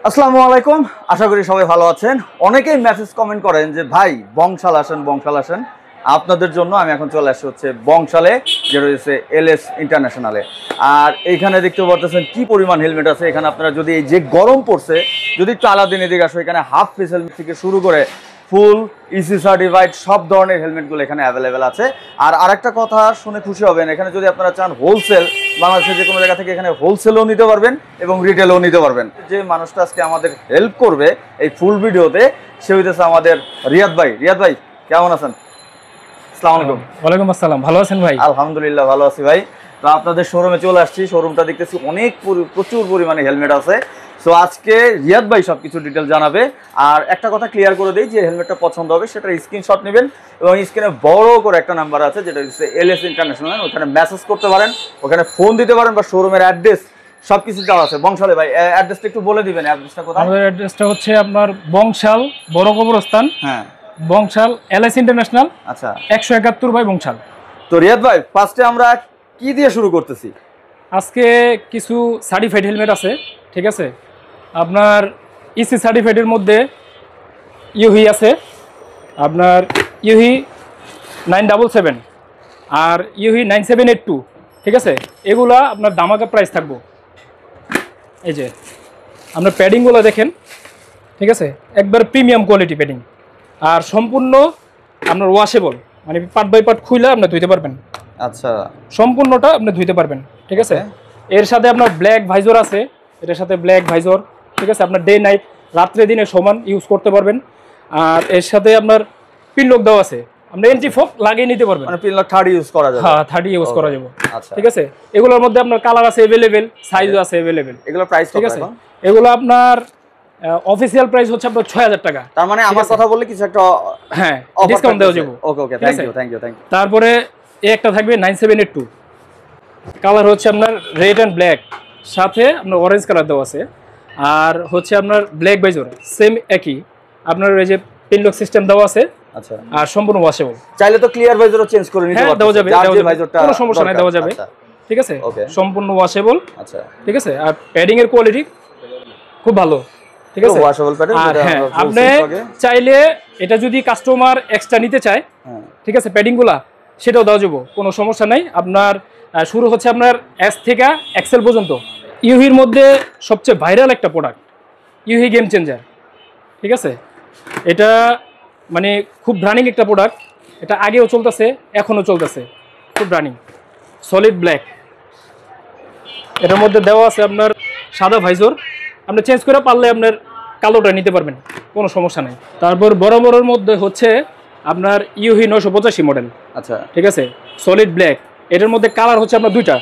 আসসালামু আলাইকুম, আশা করি সবাই ভালো আছেন। অনেকেই মেসেজ কমেন্ট করেন যে ভাই বংশাল আসেন। আপনাদের জন্য আমি এখন চলে আসছি হচ্ছে বংশালে, যেটা হচ্ছে এলএস ইন্টারন্যাশনালে। আর এইখানে দেখতে পাচ্ছেন কি পরিমাণ হেলমেট আছে। এখানে আপনারা যদি এই যে গরম পড়ছে, যদি একটু আলাদিন এদিকে আসো, এখানে হাফ ফেস হেলমেট থেকে শুরু করে ফুল ইসি সার্টিফাইড সব ধরনের হেলমেটগুলো এখানে অ্যাভেলেবেল আছে। আর আরেকটা কথা শুনে খুশি হবেন, এখানে যদি আপনারা চান হোলসেল, বাংলাদেশের যে কোনো জায়গা থেকে এখানে হোলসেলও নিতে পারবেন এবং রিটেলও নিতে পারবেন। যে মানুষটা আজকে আমাদের হেল্প করবে এই ফুল ভিডিওতে, সে হইতেছে আমাদের রিয়াদ ভাই। রিয়াদ ভাই, কেমন আছেন? আসসালামু আলাইকুম। ওয়ালাইকুম আসসালাম, ভালো আছেন ভাই? আলহামদুলিল্লাহ ভালো আছি ভাই। তো আপনাদের শোরুমে চলে আসছি। শোরুমটা দেখতেছি অনেক প্রচুর পরিমাণে হেলমেট আছে। সো আজকে রিয়াদ ভাই সবকিছু ডিটেল জানাবে। আর একটা কথা ক্লিয়ার করে দিই, যে হেলমেটটা পছন্দ হবে সেটার স্ক্রিনশট নেবেন এবং স্ক্রিনে বড় করে একটা নাম্বার আছে, যেটা হচ্ছে এলএস ইন্টারন্যাশনাল। ওখানে মেসেজ করতে পারেন, ওখানে ফোন দিতে পারেন, বা শোরুমের অ্যাড্রেস সবকিছু দেওয়া আছে। বংশালে ভাই অ্যাড্রেসটা একটু বলে দিবেন। অ্যাড্রেসটা কোথায়? আমাদের অ্যাড্রেসটা হচ্ছে আপনার বংশাল বড় কবরস্থান। হ্যাঁ, বংশাল এলএস ইন্টারন্যাশনাল। আচ্ছা, 171 বাই বংশাল। তো রিয়াদ ভাই, ফার্স্টে আমরা কি দিয়ে শুরু করতেছি? আজকে কিছু সার্টিফাইড হেলমেট আছে, ঠিক আছে। আপনার ইসি সার্টিফাইডের মধ্যে ইউহি আছে, আপনার ইউহি 977 আর ইউহি 9782, ঠিক আছে। এগুলা আপনার দামাকা প্রাইস থাকবো। এই যে আপনার প্যাডিংগুলো দেখেন, ঠিক আছে, একবার প্রিমিয়াম কোয়ালিটি প্যাডিং। আর সম্পূর্ণ আপনার ওয়াশেবল, মানে পার্ট বাই পার্ট খুলে আপনি ধুইতে পারবেন। আচ্ছা, সম্পূর্ণটা আপনি ধুইতে পারবেন, ঠিক আছে। এর সাথে আপনার ব্ল্যাক ভাইজর আছে, এটার সাথে ব্ল্যাক ভাইজর, ঠিক আছে। আপনার ডে নাইট, রাত্রে দিনে সমান ইউজ করতে পারবেন। আর এর সাথে আপনার পিনলক দেওয়া আছে, আপনি এন্টি ফগ লাগিয়ে নিতে পারবেন। মানে পিনলক 30 ইউজ করা যাবে? হ্যাঁ, 30 ইউজ করা যাবে। আচ্ছা, ঠিক আছে। এগুলোর মধ্যে আপনার কালার আছে अवेलेबल, সাইজও আছে अवेलेबल। এগুলো প্রাইস ঠিক আছে। এগুলো আপনার অফিশিয়াল প্রাইস হচ্ছে আপনার 6000 টাকা। তার মানে আমার কথা বললে কিছু একটা হ্যাঁ ডিসকাউন্ট দেওয়া যাবে। ওকে ওকে, থ্যাংক ইউ। তারপরে এই একটা থাকবে 9782, কালার হচ্ছে আপনার রেড এন্ড ব্ল্যাক, সাথে আপনার অরেঞ্জ কালার দেওয়া আছে। আর হচ্ছে আপনার ব্ল্যাক ভাইজর সেম একই, আপনার এই যে পিনলক সিস্টেম দেওয়া আছে। আচ্ছা, আর সম্পূর্ণ ওয়াশেবল। চাইলে তো ক্লিয়ার ভাইজরও চেঞ্জ করে নিতে পারবেন। দেওয়া যাবে, ভাইজরটা কোনো সমস্যা নাই, দেওয়া যাবে। ঠিক আছে, সম্পূর্ণ ওয়াশেবল। আচ্ছা, ঠিক আছে। আর প্যাডিং এর কোয়ালিটি খুব ভালো, ঠিক আছে। Washable padding. আর হ্যাঁ, আপনি চাইলে এটা যদি কাস্টমার এক্সট্রা নিতে চায়, ঠিক আছে, প্যাডিংগুলা, সেটাও দেওয়া যাবে, কোনো সমস্যা নাই। আপনার শুরু হচ্ছে আপনার এস থেকে এক্সেল পর্যন্ত। ইউহির মধ্যে সবচেয়ে ভাইরাল একটা প্রোডাক্ট ইউহি গেম চেঞ্জার, ঠিক আছে। এটা মানে খুব রানিং একটা প্রোডাক্ট। এটা আগেও চলতেছে, এখনও চলতেছে, খুব রানিং, সলিড ব্ল্যাক। এটার মধ্যে দেওয়া আছে আপনার সাদা ভাইজর, আপনি চেঞ্জ করে পারলে আপনার কালোটা নিতে পারবেন, কোনো সমস্যা নেই। তারপর বড়ের মধ্যে হচ্ছে আপনার ইউহি 985 মডেল। আচ্ছা, ঠিক আছে, সলিড ব্ল্যাক। এটার মধ্যে কালার হচ্ছে আপনার দুইটা,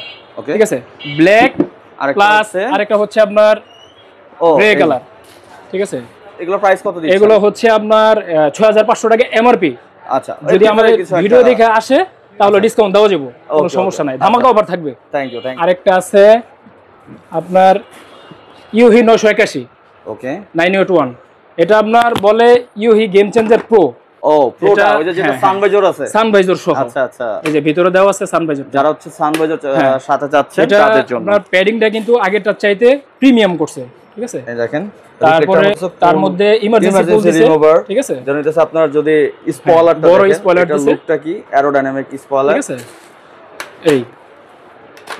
ঠিক আছে, ব্ল্যাক প্লাস আরেকটা হচ্ছে আপনার গ্রে কালার, ঠিক আছে। এগুলো প্রাইস কত দিচ্ছেন? এগুলো হচ্ছে আপনার 6500 টাকা এমআরপি। আচ্ছা, যদি আমাদের ভিডিও দেখে আসে তাহলে ডিসকাউন্ট দেওয়া যাবে, কোনো সমস্যা নাই, ধামাকা অফার থাকবে। Thank you. আরেকটা আছে আপনার ইউহি 981, ওকে, 981। এটা আপনার বলে ইউহি গেম চেঞ্জার প্রো। ও প্রোটা, ওই যে যেটা সানভাইজর আছে, সানভাইজর সহ। আচ্ছা আচ্ছা, এই যে ভিতরে দেওয়া আছে সানভাইজর। যারা হচ্ছে সানভাইজর সাথে যাচ্ছে তাদের জন্য আপনার প্যাডিংটা কিন্তু আগেরটার চাইতে প্রিমিয়াম করছে, ঠিক আছে। এই দেখেন, তারপরে তার মধ্যে ইমার্জেন্সি রিমুভার, ঠিক আছে। যেটা হচ্ছে আপনার যদি স্পয়লারটা বড় স্পয়লার এটা লুকটা কি অ্যারোডাইনামিক স্পয়লার, ঠিক আছে। এই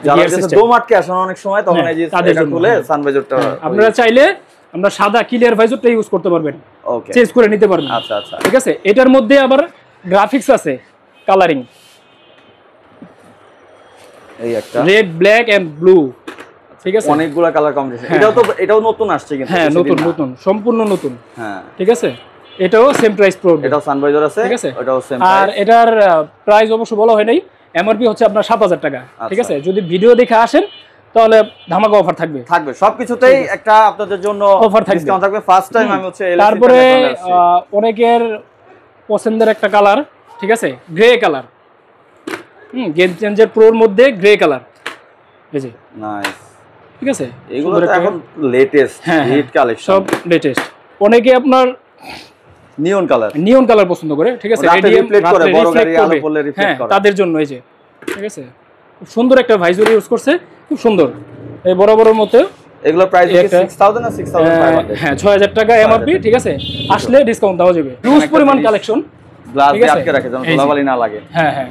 যারা যেটা দম আটকে আসে অনেক সময়, তখন এই যে এটা খুলে সানভাইজরটা আপনারা চাইলে আমরা সাদা ক্লিয়ার ভাইজরটা ইউজ করতে পারবেন, ওকে, চেঞ্জ করে নিতে পারবেন। আচ্ছা আচ্ছা, ঠিক আছে। এটার মধ্যে আবার গ্রাফিক্স আছে, কালারিং, এই একটা রেড ব্ল্যাক এন্ড ব্লু, ঠিক আছে, অনেকগুলো কালার কম্বিনেশন। এটাও নতুন আসছে কিন্তু, হ্যাঁ নতুন, সম্পূর্ণ নতুন, হ্যাঁ, ঠিক আছে। এটাও সেম প্রাইস পড়বে, এটাও সানভাইজর আছে, ঠিক আছে, এটাও সেম প্রাইস। আর এটার প্রাইস অবশ্য বলা হয় নাই, এমআরপি হচ্ছে আপনার 7000 টাকা, ঠিক আছে। যদি ভিডিও দেখে আসেন তাহলে ধামাকা অফার থাকবে সবকিছুতেই একটা আপনাদের জন্য অফার থাকবে, ডিসকাউন্ট থাকবে। ফার্স্ট টাইম আমি হচ্ছে এলএস। তারপরে অনেকের পছন্দের একটা কালার, ঠিক আছে, গ্রে কালার। গেম চেঞ্জার প্রোর মধ্যে গ্রে কালার, এই যে নাইস, ঠিক আছে। এগুলো তো এখন লেটেস্ট হিট কালেকশন, সব লেটেস্ট। অনেকে আপনার নিয়ন কালার পছন্দ করে, ঠিক আছে, রিফ্লেক্ট করে, বড় গাড়ি আলো পড়লে রিফ্লেক্ট করে, তাদের জন্য এই যে, ঠিক আছে। খুব সুন্দর একটা ভাইজর ইউজ করছে, খুব সুন্দর, এই বড় মধ্যে এগুলো প্রাইস 6000 না 6500? হ্যাঁ 6000 টাকা এমআরপি, ঠিক আছে, আসলে ডিসকাউন্ট দেওয়া যাবে। হিউজ পরিমাণ কালেকশন, গ্লাস দিয়ে আটকে রাখে যেন ধুলাবালি না লাগে। হ্যাঁ হ্যাঁ,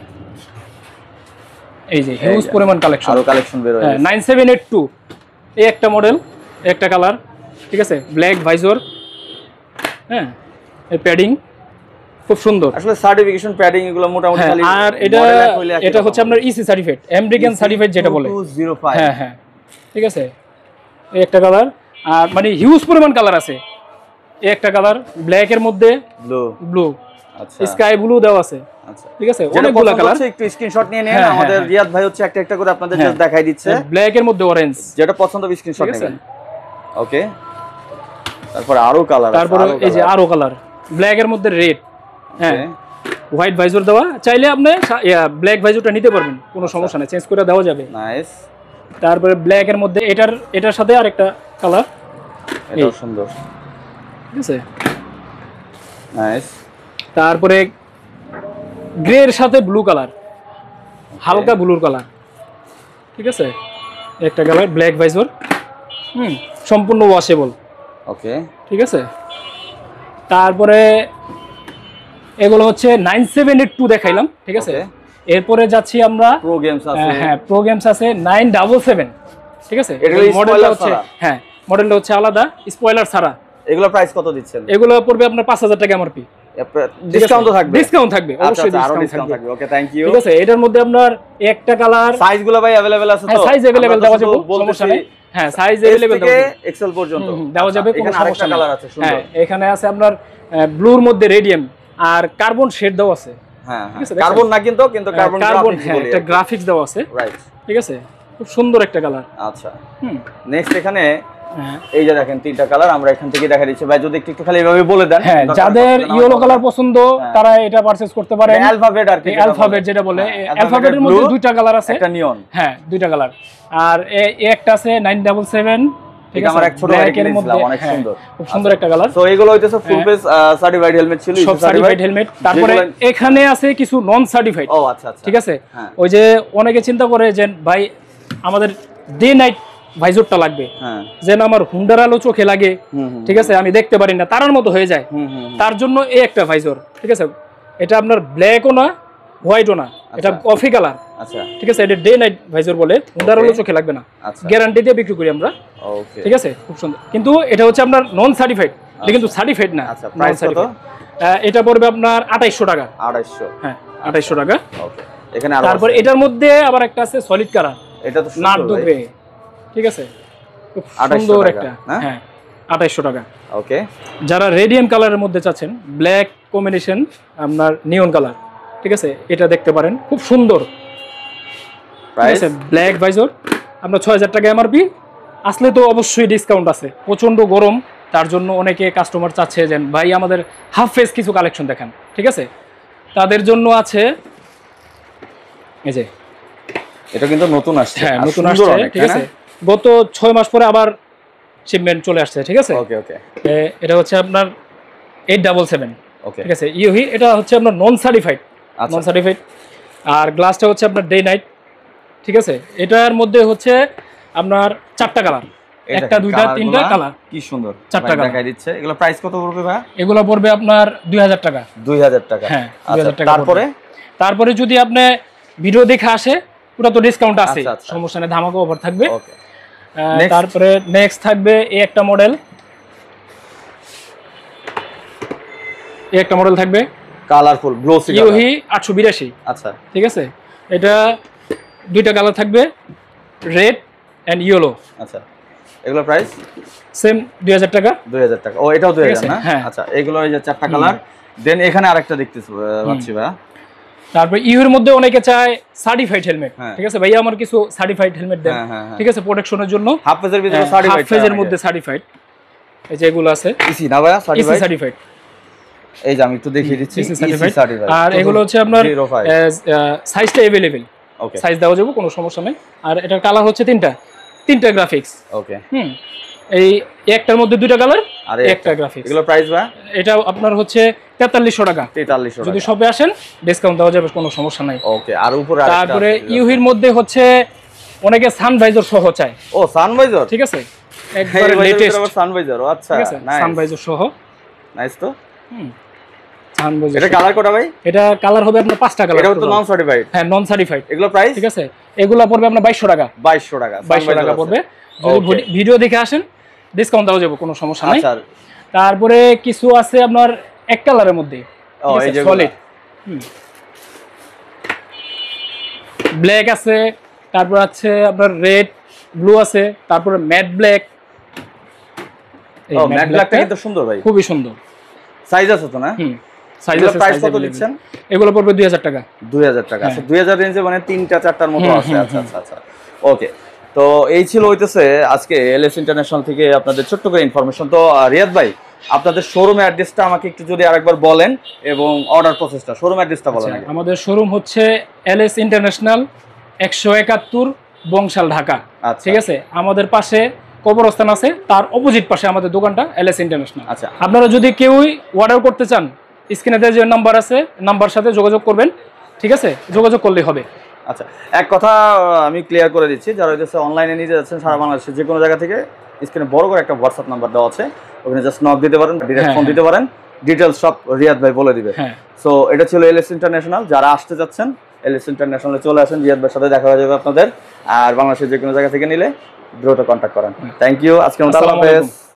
এই যে হিউজ পরিমাণ কালেকশন, আরো কালেকশন বের হয়েছে। 9782 এই একটা মডেল, একটা কালার, ঠিক আছে, ব্ল্যাক ভাইজর, হ্যাঁ, এই প্যাডিং খুব সুন্দর। আসলে সার্টিফিকেশন প্যাডিং এগুলো মোটামুটি খালি। আর এটা হচ্ছে আপনার ইসি সার্টিফাইড, আমেরিকান সার্টিফাইড যেটা বলে। 2205। হ্যাঁ হ্যাঁ, ঠিক আছে, এই একটা কালার। আর মানে হিউজ পরিমাণ কালার আছে। এই একটা কালার ব্ল্যাক এর মধ্যে ব্লু, আচ্ছা, স্কাই ব্লু দেওয়া আছে, আচ্ছা, ঠিক আছে, অনেকগুলো কালার। একটু স্ক্রিনশট নিয়ে নেন, আমাদের রিয়াদ ভাই হচ্ছে একটা একটা করে আপনাদের জাস্ট দেখাই দিচ্ছে। ব্ল্যাক এর মধ্যে অরেঞ্জ, যেটা পছন্দ হবে স্ক্রিনশট নেবেন। ওকে, তারপর আরো কালার, তারপর এই যে আরো কালার, ব্ল্যাক এর মধ্যে রেড, হ্যাঁ, হোয়াইট ভাইজর দেওয়া, চাইলে আপনি ব্ল্যাক ভাইজরটা নিতে পারবেন, কোনো সমস্যা নেই, চেঞ্জ করে দেওয়া যাবে। নাইস। তারপরে ব্ল্যাক এর মধ্যে এটার সাথে আরেকটা কালার, এটাও সুন্দর, ঠিক আছে, নাইস। তারপরে গ্রে এর সাথে ব্লু কালার, হালকা ব্লুর কালার, ঠিক আছে, একটা কালার ব্ল্যাক ভাইজর, সম্পূর্ণ ওয়াশেবল। ওকে, ঠিক আছে। তারপরে এগুলো হচ্ছে 9782 দেখাইলাম, ঠিক আছে। এরপরে যাচ্ছি আমরা প্রো গেমস আছে, হ্যাঁ প্রো গেমস আছে 977, ঠিক আছে। মডেলটা হচ্ছে, হ্যাঁ মডেলটা হচ্ছে আলাদা, স্পয়লার ছাড়া। এগুলো প্রাইস কত দিচ্ছেন? এগুলো পড়বে আপনার 5000 টাকা এমআরপি, ডিসকাউন্ট থাকবে, ডিসকাউন্ট থাকবে, অবশ্যই ডিসকাউন্ট থাকবে। ওকে, থ্যাংক ইউ। ঠিক আছে, এটার মধ্যে আপনার একটা কালার, সাইজগুলো ভাই अवेलेबल আছে তো? হ্যাঁ সাইজ अवेलेबल দেওয়া যাবে, সমস্যা নেই। হ্যাঁ সাইজ अवेलेबल দেওয়া যাবে, এক্সেল পর্যন্ত দেওয়া যাবে, কোনো সমস্যা নেই। হ্যাঁ এখানে আছে আপনার ব্লুর মধ্যে রেডিয়াম আর কার্বন শেড দেওয়া আছে। হ্যাঁ কার্বন না, কিন্তু কার্বন একটা গ্রাফিক্স দেওয়া আছে, রাইট, ঠিক আছে, খুব সুন্দর একটা কালার। আচ্ছা, নেক্সট এখানে এই যে দেখেন তিনটা কালার, আমরা এখান থেকে দেখা দিচ্ছি ভাই, যদি একটু খালি এভাবে বলে দেন। হ্যাঁ, যাদের ইয়েলো কালার পছন্দ তারা এটা পারচেজ করতে পারে। অ্যালফাবেট আর কি, অ্যালফাবেট যেটা বলে, অ্যালফাবেটের মধ্যে দুইটা কালার আছে, একটা নিয়ন, হ্যাঁ দুইটা কালার। আর একটা আছে 977, ঠিক আছে, আমার এক ছোট ভাই কিনেছিলাম, অনেক সুন্দর, খুব সুন্দর একটা কালার। সো এগুলো হইতেছে ফুল ফেস সার্টিফাইড হেলমেট ছিল, সব সার্টিফাইড হেলমেট। তারপরে এখানে আছে কিছু নন সার্টিফাইড। ও আচ্ছা আচ্ছা, ঠিক আছে। ওই যে অনেকে চিন্তা করে যে ভাই আমাদের ডে নাইট ভাইজরটা লাগবে, যেন আমার হুন্ডার আলো চোখে লাগে, ঠিক আছে, আমি দেখতে পারি না, তারার মতো হয়ে যায়, তার জন্য এই একটা ভাইজর, ঠিক আছে। এটা আপনার ব্ল্যাকও না হোয়াইটও না, এটা কফি কালার, আচ্ছা, ঠিক আছে। এটা ডে নাইট ভাইজর বলে, হুন্ডার আলো চোখে লাগবে না, গ্যারান্টি দিয়ে বিক্রি করি আমরা, ঠিক আছে, খুব সুন্দর। কিন্তু এটা হচ্ছে আপনার নন সার্টিফাইড, এটা কিন্তু সার্টিফাইড না। প্রাইস কত? এটা পড়বে আপনার 2800 টাকা। 2800, হ্যাঁ 2800 টাকা। ওকে, এখানে তারপর এটার মধ্যে আবার একটা আছে সলিড কালার, এটা তো নার্দো গ্রে, ঠিক আছে, খুব সুন্দর একটা, হ্যাঁ 2800 টাকা। ওকে, যারা রেডিয়াম কালারের মধ্যে চাচ্ছেন, ব্ল্যাক কম্বিনেশন আপনার নিয়ন কালার, ঠিক আছে, এটা দেখতে পারেন, খুব সুন্দর, ঠিক আছে, ব্ল্যাক ভাইজর, আপনার 6000 টাকা এমআরপি, আসলে তো অবশ্যই ডিসকাউন্ট আছে। প্রচন্ড গরম, তার জন্য অনেকে কাস্টমার চাচ্ছে যে ভাই আমাদের হাফ ফেস কিছু কালেকশন দেখান, ঠিক আছে, তাদের জন্য আছে এই যে, এটা কিন্তু নতুন আসছে, হ্যাঁ নতুন আসছে, ঠিক আছে, গত 6 মাস পরে আবার শিপমেন্ট চলে আসছে, ঠিক আছে। ওকে ওকে, এটা হচ্ছে আপনার 877, ওকে, ঠিক আছে, ইউহি, এটা হচ্ছে আপনার নন সার্টিফাইড, নন সার্টিফাইড। আর গ্লাসটা হচ্ছে আপনার ডে নাইট, ঠিক আছে। এটার মধ্যে হচ্ছে আপনার 4টা কালার, একটা দুইটা তিনটা কালার, কি সুন্দর 4টা কালার দেখাই দিচ্ছে। এগুলো প্রাইস কত পড়বে ভাই? এগুলো পড়বে আপনার 2000 টাকা। 2000 টাকা, হ্যাঁ 2000 টাকা। তারপরে যদি আপনি ভিডিও দেখে আসে, ওটা তো ডিসকাউন্ট আছে, সমস্যা নেই, ধামাকা অফার থাকবে। ওকে, তারপরে নেক্সট থাকবে এই একটা মডেল, এই একটা মডেল থাকবে কালারফুল গ্লোসি ইউহি 882, আচ্ছা, ঠিক আছে। এটা দুইটা কালার থাকবে, রেড এন্ড ইয়েলো, আচ্ছা। এগুলো প্রাইস সেম 2000 টাকা। 2000 টাকা, ও এটাও 2000 না, আচ্ছা। এগুলো এই যে 4টা কালার, দেন এখানে আরেকটা দেখতেছি পাচ্ছি ভাই। তারপর ইউর মধ্যে অনেকে চায় সার্টিফাইড হেলমেট, ঠিক আছে, ভাইয়া আমার কিছু সার্টিফাইড হেলমেট দেন, ঠিক আছে, প্রোটেকশনের জন্য। হাফ ফেজের ভিতরে সার্টিফাইড, হাফ ফেজের মধ্যে সার্টিফাইড, এই যে এগুলো আছে, ইসি না ভাইয়া, সার্টিফাইড, এই যে আমি একটু দেখিয়ে দিচ্ছি, ইসি সার্টিফাইড। আর এগুলো হচ্ছে আপনার সাইজটা अवेलेबल, ওকে, সাইজ দেওয়া যাবে, কোনো সমস্যা নেই। আর এটার কালার হচ্ছে তিনটা গ্রাফিক্স, ওকে, এই একটার মধ্যে দুইটা কালার আর একটা গ্রাফিক্স। এগুলো প্রাইস ভাই? এটা আপনার হচ্ছে 4300 টাকা। 4300 টাকা, যদি শপে আসেন ডিসকাউন্ট দেওয়া যাবে, কোনো সমস্যা নাই। ওকে, আর উপরে তারপরে ইউহির মধ্যে হচ্ছে অনেকে সানভাইজার সহ চায়। ও সানভাইজার, ঠিক আছে, একবারে লেটেস্ট সানভাইজার। আচ্ছা, ঠিক আছে, নাইস সানভাইজার সহ। নাইস তো। সানভাইজার এটা কালার কোটা ভাই? এটা কালার হবে আপনার 5টা কালার। এটা তো নন সার্টিফাইড। হ্যাঁ, নন সার্টিফাইড। এগুলো প্রাইস? ঠিক আছে, এগুলো পড়বে আপনার 2200 টাকা। 2200 টাকা। 2200 টাকা পড়বে। যদি ভিডিও দেখে আসেন ডিসকাউন্ট দেওয়া যাবে, কোনো সমস্যা নাই। আচ্ছা, তারপরে কিছু আছে আপনার এক কালারের মধ্যে, এই যে সলিড ব্ল্যাক আছে, তারপর আছে আপনার রেড ব্লু আছে, তারপরে ম্যাট ব্ল্যাক। ম্যাট ব্ল্যাকটা কিন্তু সুন্দর ভাই, খুবই সুন্দর। সাইজ আছে তো না? সাইজ আছে। প্রাইস কত দিচ্ছেন? এগুলো পড়বে 2000 টাকা। 2000 টাকা। আচ্ছা, 2000 রেঞ্জে মানে 3টা 4টার মতো আছে। আচ্ছা আচ্ছা আচ্ছা, ওকে। তো এই ছিল হইতেছে আজকে এলএস ইন্টারন্যাশনাল থেকে আপনাদের ছোট্ট করে ইনফরমেশন। তো রিয়াদ ভাই, আপনাদের শোরুম অ্যাড্রেসটা আমাকে একটু যদি আরেকবার বলেন এবং অর্ডার প্রসেসটা, শোরুম অ্যাড্রেসটা বলেন আগে। আমাদের শোরুম হচ্ছে এলএস ইন্টারন্যাশনাল 171 বংশাল, ঢাকা। ঠিক আছে, আমাদের পাশে কবরস্থান আছে, তার অপোজিট পাশে আমাদের দোকানটা এলএস ইন্টারন্যাশনাল। আচ্ছা, আপনারা যদি কেউই অর্ডার করতে চান, স্ক্রিনে যে নাম্বার আছে, নাম্বার সাথে যোগাযোগ করবেন। ঠিক আছে, যোগাযোগ করলেই হবে। আচ্ছা, এক কথা আমি ক্লিয়ার করে দিচ্ছি, যারা হইতেছে অনলাইনে নিয়ে যাচ্ছেন সারা বাংলাদেশে যে কোনো জায়গা থেকে, স্ক্রিনে বড় করে একটা হোয়াটসঅ্যাপ নাম্বার দেওয়া আছে, ওখানে জাস্ট নক দিতে পারেন, ডিরেক্ট ফোন দিতে পারেন, ডিটেলস সব রিয়াদ ভাই বলে দিবে। সো এটা ছিল এলএস ইন্টারন্যাশনাল। যারা আসতে যাচ্ছেন এলএস ইন্টারন্যাশনালে চলে আসেন, রিয়াদ ভাইয়ের সাথে দেখা হয়ে যাবে আপনাদের। আর বাংলাদেশের যে কোনো জায়গা থেকে নিলে দ্রুত কন্ট্যাক্ট করেন। Thank you. আজকে মতো আল্লাহ হাফেজ।